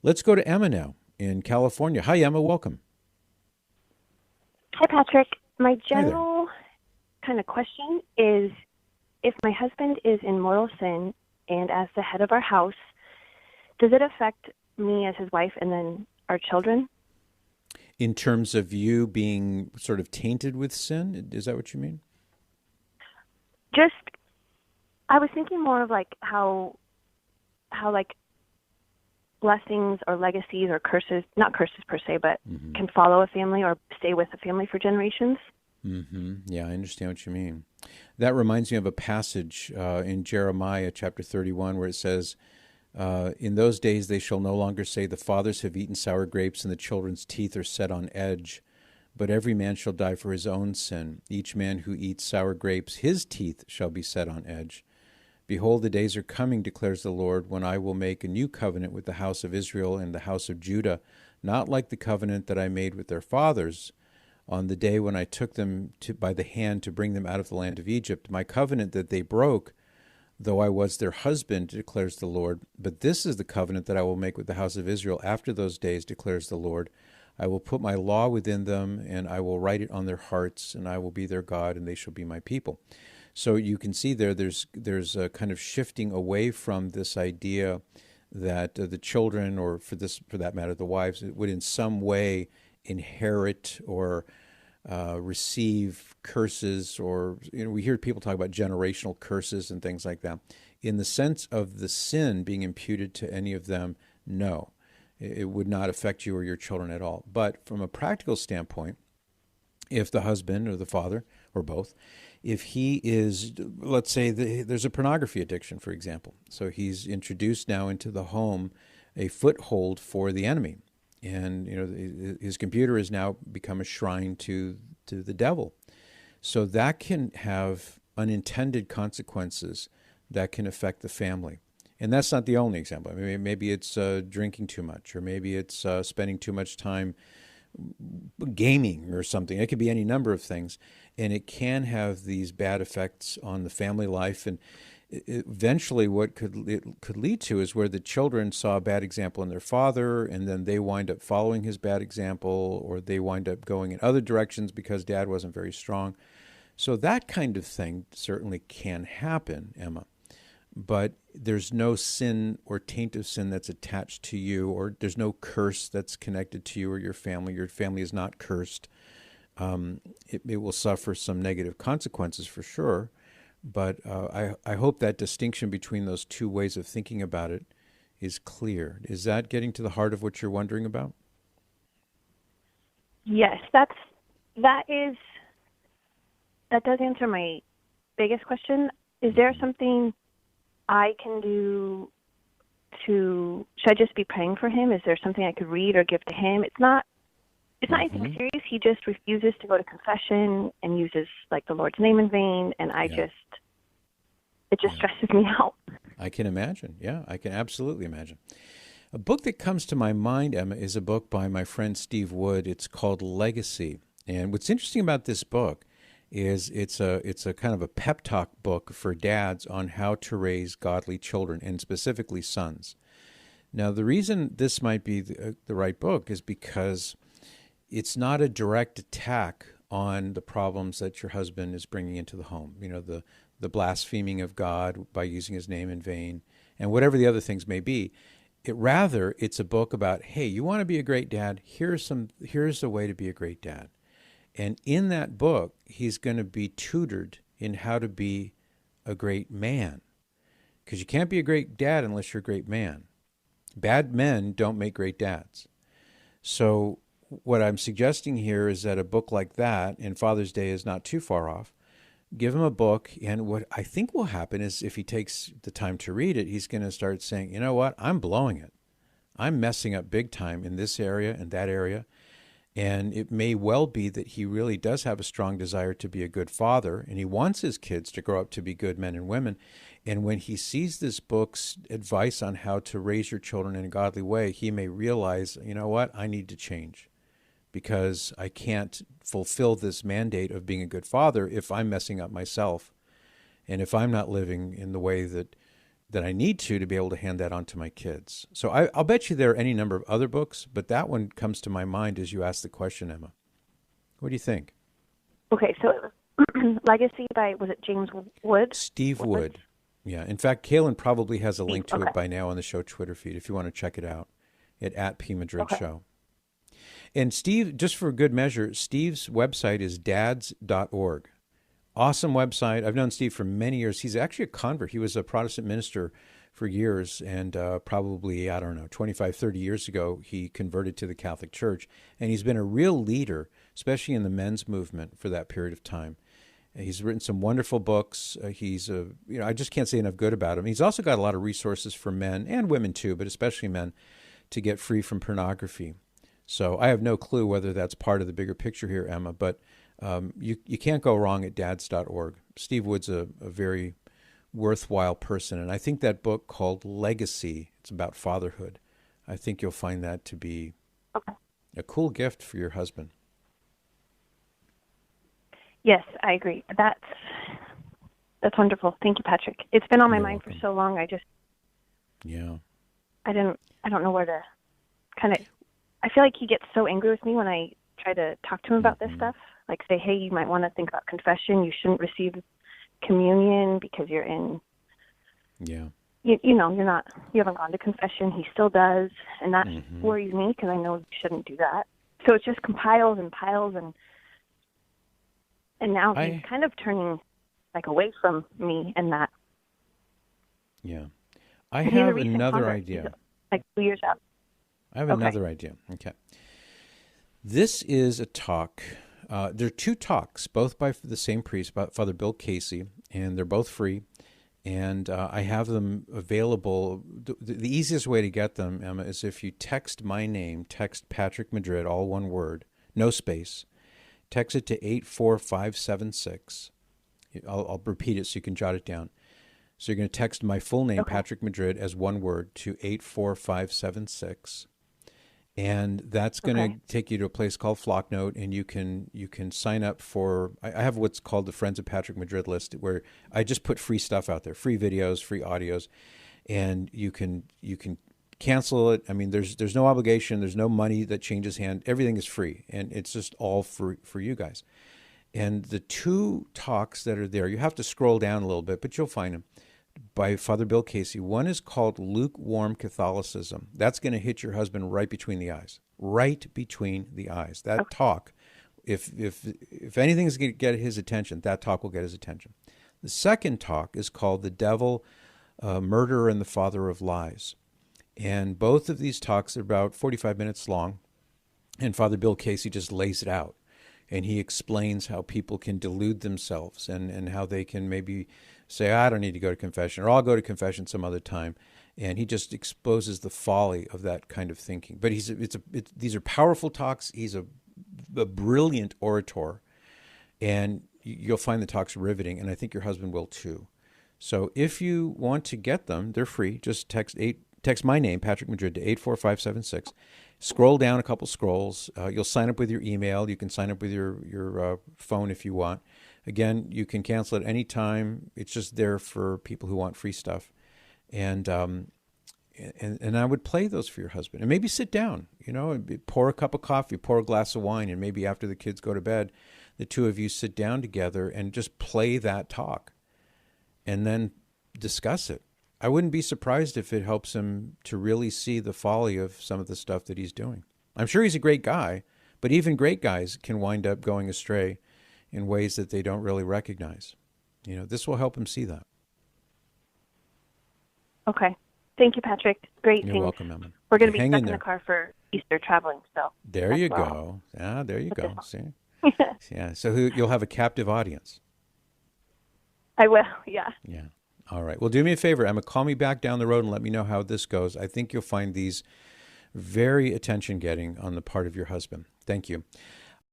Let's go to Emma now in California. Hi, Emma. Welcome. Hi, Patrick. My Hi there. general kind of question is if my husband is in mortal sin and as the head of our house, does it affect me as his wife and then our children? In terms of you being sort of tainted with sin, is that what you mean? Just, I was thinking more of like how like blessings or legacies or curses, not curses per se, but Hmm. can follow a family or stay with a family for generations. Yeah, I understand what you mean. That reminds me of a passage in Jeremiah chapter 31 where it says, in those days they shall no longer say, the fathers have eaten sour grapes and the children's teeth are set on edge. But every man shall die for his own sin. Each man who eats sour grapes, his teeth shall be set on edge. Behold, the days are coming, declares the Lord, when I will make a new covenant with the house of Israel and the house of Judah, not like the covenant that I made with their fathers on the day when I took them by the hand to bring them out of the land of Egypt, my covenant that they broke, though I was their husband, declares the Lord. But this is the covenant that I will make with the house of Israel after those days, declares the Lord. I will put my law within them, and I will write it on their hearts, and I will be their God, and they shall be my people. So you can see there's a kind of shifting away from this idea that the children, or for that matter, the wives, would in some way inherit or receive curses, or we hear people talk about generational curses and things like that. In the sense of the sin being imputed to any of them, no, it would not affect you or your children at all. But from a practical standpoint, if the husband or the father or both, if he is, let's say, there's a pornography addiction, for example, so he's introduced now into the home a foothold for the enemy, and his computer has now become a shrine to the devil. So that can have unintended consequences that can affect the family. And that's not the only example. I mean, maybe it's drinking too much, or maybe it's spending too much time gaming or something. It could be any number of things, and it can have these bad effects on the family life. And eventually, what it could lead to is where the children saw a bad example in their father, and then they wind up following his bad example, or they wind up going in other directions because dad wasn't very strong. So that kind of thing certainly can happen, Emma, but there's no sin or taint of sin that's attached to you, or there's no curse that's connected to you or your family. Your family is not cursed. It will suffer some negative consequences for sure, but I hope that distinction between those two ways of thinking about it is clear. Is that getting to the heart of what you're wondering about? Yes, that is that does answer my biggest question. Is there Hmm. something I can do to, should I just be praying for him? Is there something I could read or give to him? It's not anything Hmm. serious. He just refuses to go to confession and uses like the Lord's name in vain, and Yeah, it just yeah. stresses me out. I can imagine. Yeah, I can absolutely imagine. A book that comes to my mind, Emma, is a book by my friend Steve Wood. It's called Legacy. And what's interesting about this book is it's a kind of a pep talk book for dads on how to raise godly children, and specifically sons. Now, the reason this might be the right book is because it's not a direct attack on the problems that your husband is bringing into the home. The blaspheming of God by using his name in vain, and whatever the other things may be. It's a book about, hey, you want to be a great dad? Here's a way to be a great dad. And in that book, he's going to be tutored in how to be a great man, because you can't be a great dad unless you're a great man. Bad men don't make great dads. So what I'm suggesting here is that a book like that, and Father's Day is not too far off, give him a book. And what I think will happen is, if he takes the time to read it, he's going to start saying, you know what, I'm blowing it. I'm messing up big time in this area and that area. And it may well be that he really does have a strong desire to be a good father, and he wants his kids to grow up to be good men and women. And when he sees this book's advice on how to raise your children in a godly way, he may realize, you know what, I need to change, because I can't fulfill this mandate of being a good father if I'm messing up myself, and if I'm not living in the way that I need to be able to hand that on to my kids. So I'll bet you there are any number of other books, but that one comes to my mind as you ask the question, Emma. What do you think? Okay, so Legacy by, was it James Wood? Steve Wood. Yeah. In fact, Kaylin probably has a link to Okay. it by now on the show Twitter feed if you want to check it out at P Madrid Okay. Show. And Steve, just for good measure, Steve's website is dads.org. Awesome website. I've known Steve for many years. He's actually a convert. He was a Protestant minister for years, and probably, 25, 30 years ago, he converted to the Catholic Church. And he's been a real leader, especially in the men's movement for that period of time. He's written some wonderful books. I just can't say enough good about him. He's also got a lot of resources for men and women too, but especially men, to get free from pornography. So I have no clue whether that's part of the bigger picture here, Emma, but you can't go wrong at dads.org. Steve Wood's a very worthwhile person, and I think that book called Legacy, it's about fatherhood. I think you'll find that to be a cool gift for your husband. Yes, I agree. That's wonderful. Thank you, Patrick. It's been on my mind for so long. I don't know where to I feel like he gets so angry with me when I try to talk to him about this stuff. Like say, hey, you might want to think about confession. You shouldn't receive communion because you're in. Yeah. You haven't gone to confession. He still does, and that worries me because I know you shouldn't do that. So it's just compiles and piles, and now he's kind of turning away from me and that. Yeah. I have another idea. Like 2 years out. I have another idea. Okay. This is a talk. There are two talks, both by the same priest, Father Bill Casey, and they're both free. And I have them available. The easiest way to get them, Emma, is if you text my name, text Patrick Madrid, all one word, no space. Text it to 84576. I'll repeat it so you can jot it down. So you're going to text my full name, Patrick Madrid, as one word to 84576. And that's going to take you to a place called Flocknote, and you can sign up for. I have what's called the Friends of Patrick Madrid list, where I just put free stuff out there, free videos, free audios, and you can cancel it. I mean, there's no obligation, there's no money that changes hand. Everything is free, and it's just all for you guys. And the two talks that are there, you have to scroll down a little bit, but you'll find them, by Father Bill Casey. One is called Lukewarm Catholicism. That's going to hit your husband right between the eyes. Right between the eyes. That talk, if anything is going to get his attention, that talk will get his attention. The second talk is called The Devil, Murderer and the Father of Lies. And both of these talks are about 45 minutes long, and Father Bill Casey just lays it out. And he explains how people can delude themselves and how they can maybe say, I don't need to go to confession, or I'll go to confession some other time. And he just exposes the folly of that kind of thinking. But these are powerful talks. He's a brilliant orator, and you'll find the talks riveting, and I think your husband will too. So if you want to get them, they're free. Just text my name, Patrick Madrid, to 84576. Scroll down a couple scrolls. You'll sign up with your email. You can sign up with your phone if you want. Again, you can cancel at any time. It's just there for people who want free stuff. And I would play those for your husband. And maybe sit down, pour a cup of coffee, pour a glass of wine, and maybe after the kids go to bed, the two of you sit down together and just play that talk and then discuss it. I wouldn't be surprised if it helps him to really see the folly of some of the stuff that he's doing. I'm sure he's a great guy, but even great guys can wind up going astray in ways that they don't really recognize. This will help him see that. Okay. Thank you, Patrick. Great. You're welcome, Emma. We're going to be stuck in the car for Easter traveling, so. There you go. There you go. See? Yeah. So you'll have a captive audience. I will, yeah. Yeah. All right. Well, do me a favor, Emma. Call me back down the road and let me know how this goes. I think you'll find these very attention-getting on the part of your husband. Thank you.